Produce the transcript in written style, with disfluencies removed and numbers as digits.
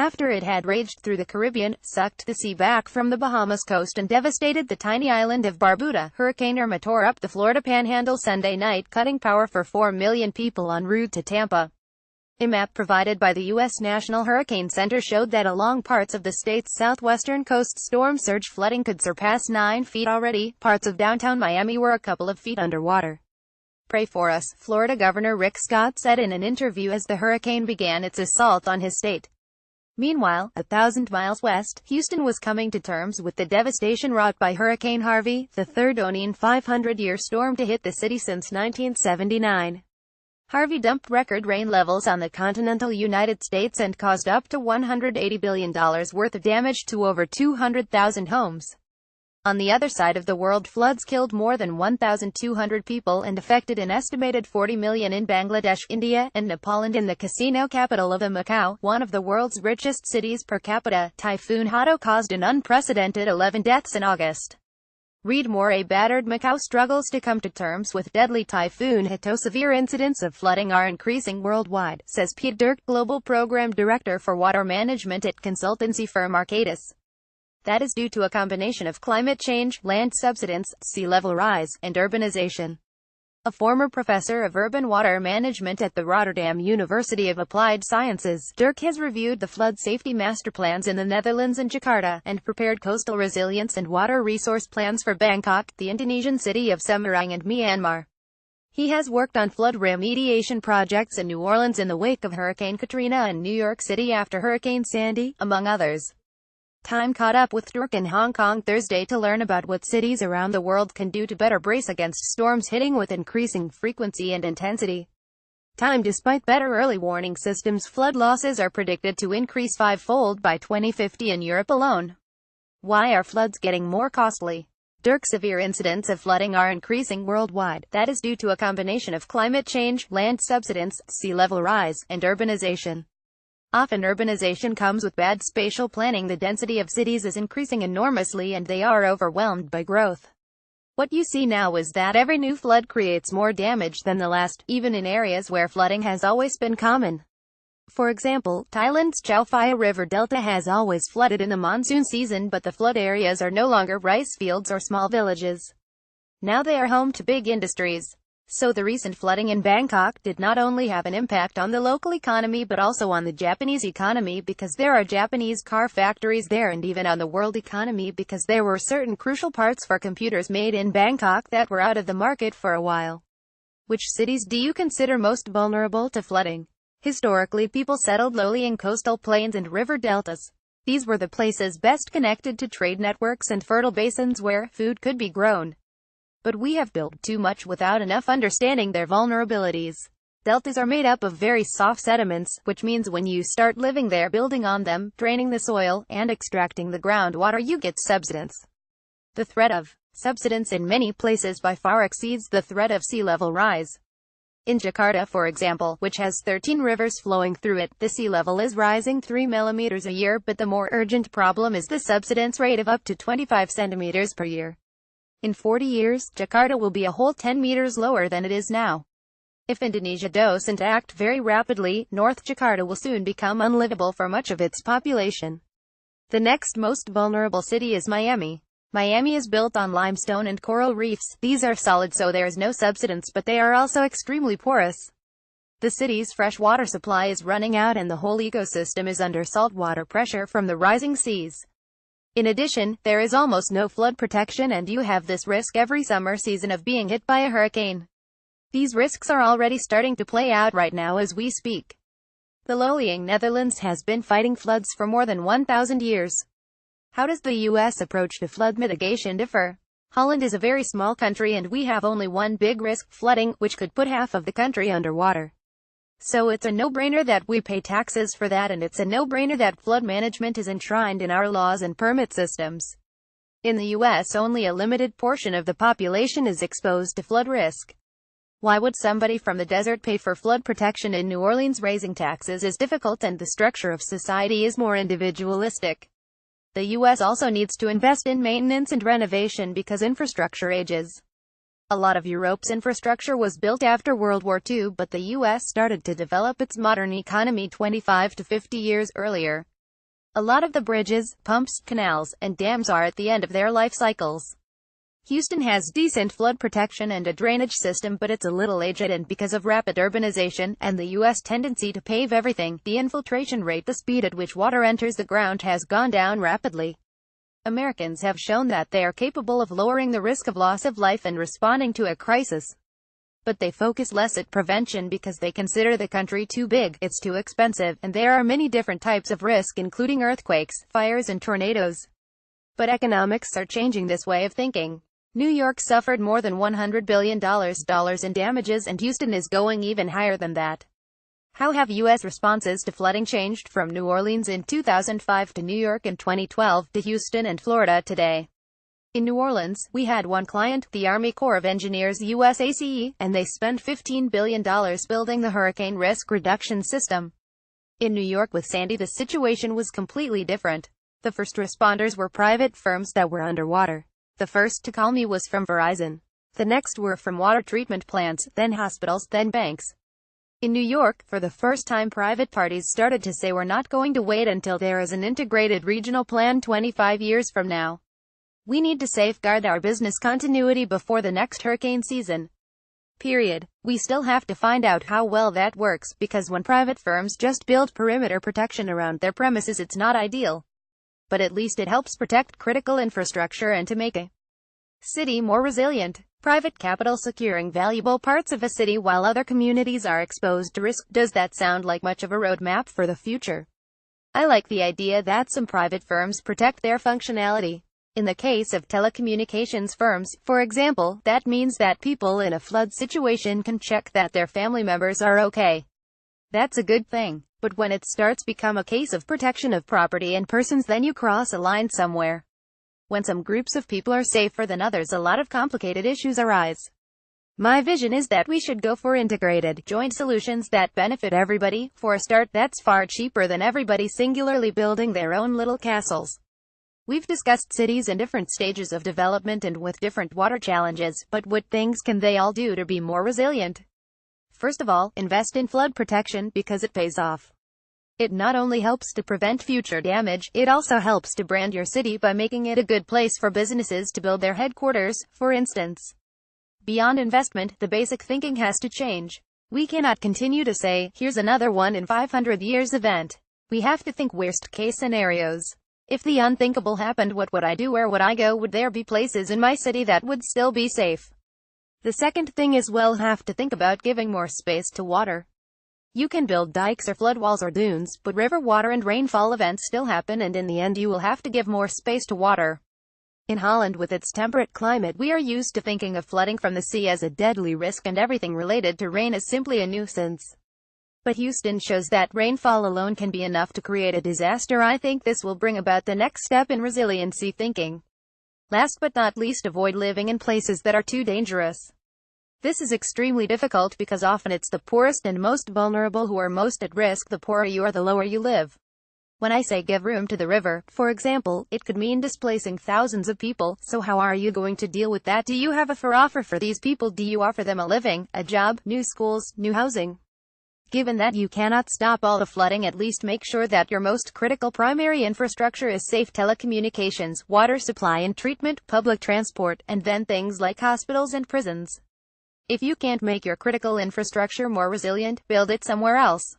after it had raged through the Caribbean, sucked the sea back from the Bahamas coast and devastated the tiny island of Barbuda. Hurricane Irma tore up the Florida Panhandle Sunday night, cutting power for 4 million people en route to Tampa. A map provided by the U.S. National Hurricane Center showed that along parts of the state's southwestern coast, storm surge flooding could surpass 9 feet already. Parts of downtown Miami were a couple of feet underwater. "Pray for us," Florida Governor Rick Scott said in an interview as the hurricane began its assault on his state. Meanwhile, 1,000 miles west, Houston was coming to terms with the devastation wrought by Hurricane Harvey, the third only 500-year storm to hit the city since 1979. Harvey dumped record rain levels on the continental United States and caused up to $180 billion worth of damage to over 200,000 homes. On the other side of the world, floods killed more than 1,200 people and affected an estimated 40 million in Bangladesh, India, and Nepal. And in the casino capital of Macau, one of the world's richest cities per capita, Typhoon Hato caused an unprecedented 11 deaths in August. Read more. A battered Macau struggles to come to terms with deadly Typhoon Hato. Severe incidents of flooding are increasing worldwide, says Pete Dirk, Global Program Director for Water Management at consultancy firm Arcadis. That is due to a combination of climate change, land subsidence, sea level rise, and urbanization. A former professor of urban water management at the Rotterdam University of Applied Sciences, Dirk has reviewed the flood safety master plans in the Netherlands and Jakarta, and prepared coastal resilience and water resource plans for Bangkok, the Indonesian city of Semarang, and Myanmar. He has worked on flood remediation projects in New Orleans in the wake of Hurricane Katrina and New York City after Hurricane Sandy, among others. Time caught up with Dirk in Hong Kong Thursday to learn about what cities around the world can do to better brace against storms hitting with increasing frequency and intensity. Time. Despite better early warning systems, flood losses are predicted to increase fivefold by 2050 in Europe alone. Why are floods getting more costly? Dirk, severe incidents of flooding are increasing worldwide. That is due to a combination of climate change, land subsidence, sea level rise, and urbanization. Often urbanization comes with bad spatial planning. The density of cities is increasing enormously and they are overwhelmed by growth. What you see now is that every new flood creates more damage than the last, even in areas where flooding has always been common. For example, Thailand's Chao Phraya River Delta has always flooded in the monsoon season, but the flood areas are no longer rice fields or small villages. Now they are home to big industries. So the recent flooding in Bangkok did not only have an impact on the local economy but also on the Japanese economy because there are Japanese car factories there, and even on the world economy because there were certain crucial parts for computers made in Bangkok that were out of the market for a while. Which cities do you consider most vulnerable to flooding? Historically, people settled lowly in coastal plains and river deltas. These were the places best connected to trade networks and fertile basins where food could be grown. But we have built too much without enough understanding their vulnerabilities. Deltas are made up of very soft sediments, which means when you start living there, building on them, draining the soil, and extracting the groundwater, you get subsidence. The threat of subsidence in many places by far exceeds the threat of sea level rise. In Jakarta, for example, which has 13 rivers flowing through it, the sea level is rising 3 millimeters a year, but the more urgent problem is the subsidence rate of up to 25 centimeters per year. In 40 years, Jakarta will be a whole 10 meters lower than it is now. If Indonesia doesn't act very rapidly, North Jakarta will soon become unlivable for much of its population. The next most vulnerable city is Miami. Miami is built on limestone and coral reefs. These are solid, so there is no subsidence, but they are also extremely porous. The city's fresh water supply is running out and the whole ecosystem is under saltwater pressure from the rising seas. In addition, there is almost no flood protection and you have this risk every summer season of being hit by a hurricane. These risks are already starting to play out right now as we speak. The lowlying Netherlands has been fighting floods for more than 1,000 years. How does the U.S. approach to flood mitigation differ? Holland is a very small country and we have only one big risk: flooding, which could put half of the country underwater. So it's a no-brainer that we pay taxes for that, and it's a no-brainer that flood management is enshrined in our laws and permit systems. In the U.S., only a limited portion of the population is exposed to flood risk. Why would somebody from the desert pay for flood protection in New Orleans? Raising taxes is difficult and the structure of society is more individualistic. The U.S. also needs to invest in maintenance and renovation because infrastructure ages. A lot of Europe's infrastructure was built after World War II, but the U.S. started to develop its modern economy 25 to 50 years earlier. A lot of the bridges, pumps, canals, and dams are at the end of their life cycles. Houston has decent flood protection and a drainage system, but it's a little aged, and because of rapid urbanization, and the U.S. tendency to pave everything, the infiltration rate, the speed at which water enters the ground, has gone down rapidly. Americans have shown that they are capable of lowering the risk of loss of life and responding to a crisis. But they focus less at prevention because they consider the country too big, it's too expensive, and there are many different types of risk, including earthquakes, fires, and tornadoes. But economics are changing this way of thinking. New York suffered more than $100 billion in damages, and Houston is going even higher than that. How have U.S. responses to flooding changed from New Orleans in 2005 to New York in 2012 to Houston and Florida today? In New Orleans, we had one client, the Army Corps of Engineers USACE, and they spent $15 billion building the hurricane risk reduction system. In New York with Sandy, the situation was completely different. The first responders were private firms that were underwater. The first to call me was from Verizon. The next were from water treatment plants, then hospitals, then banks. In New York, for the first time, private parties started to say we're not going to wait until there is an integrated regional plan 25 years from now. We need to safeguard our business continuity before the next hurricane season. Period. We still have to find out how well that works, because when private firms just build perimeter protection around their premises, it's not ideal. But at least it helps protect critical infrastructure and to make a city more resilient. Private capital securing valuable parts of a city while other communities are exposed to risk. Does that sound like much of a roadmap for the future? I like the idea that some private firms protect their functionality. In the case of telecommunications firms, for example, that means that people in a flood situation can check that their family members are okay. That's a good thing. But when it starts become a case of protection of property and persons, then you cross a line somewhere. When some groups of people are safer than others, a lot of complicated issues arise. My vision is that we should go for integrated, joint solutions that benefit everybody. For a start, that's far cheaper than everybody singularly building their own little castles. We've discussed cities in different stages of development and with different water challenges, but what things can they all do to be more resilient? First of all, invest in flood protection, because it pays off. It not only helps to prevent future damage, it also helps to brand your city by making it a good place for businesses to build their headquarters, for instance. Beyond investment, the basic thinking has to change. We cannot continue to say, here's another 1 in 500 years event. We have to think worst-case scenarios. If the unthinkable happened, what would I do? Where would I go? Would there be places in my city that would still be safe? The second thing is, we'll have to think about giving more space to water. You can build dikes or floodwalls or dunes, but river water and rainfall events still happen, and in the end you will have to give more space to water. In Holland, with its temperate climate, we are used to thinking of flooding from the sea as a deadly risk and everything related to rain as simply a nuisance. But Houston shows that rainfall alone can be enough to create a disaster. I think this will bring about the next step in resiliency thinking. Last but not least, avoid living in places that are too dangerous. This is extremely difficult because often it's the poorest and most vulnerable who are most at risk. The poorer you are, the lower you live. When I say give room to the river, for example, it could mean displacing thousands of people. So how are you going to deal with that? Do you have a fair offer for these people? Do you offer them a living, a job, new schools, new housing? Given that you cannot stop all the flooding, at least make sure that your most critical primary infrastructure is safe: telecommunications, water supply and treatment, public transport, and then things like hospitals and prisons. If you can't make your critical infrastructure more resilient, build it somewhere else.